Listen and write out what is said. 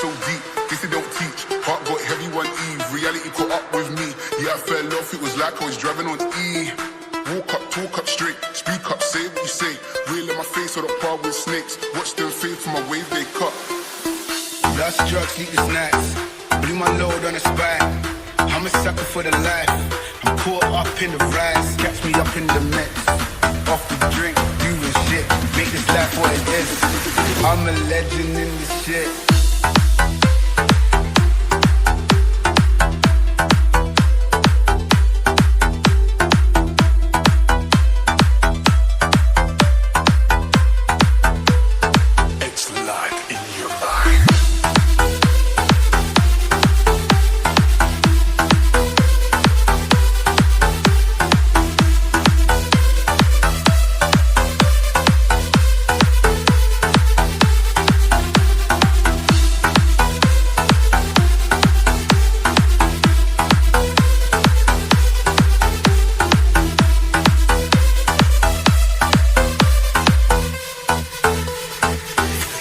so deep, guess they don't teach. Heart got heavy one eve, reality caught up with me. Yeah, I fell off, it was like I was driving on E. Walk up, talk up straight, speak up, say what you say. Real in my face, or the par with snakes. Watch them fade from my wave, they cut. Lost drugs, sleepless nights. Blew my load on the spine. I'm a sucker for the life. I'm caught up in the rise. Catch me up in the mix. Off the drink, doing shit. Make this life what it is. I'm a legend in this shit.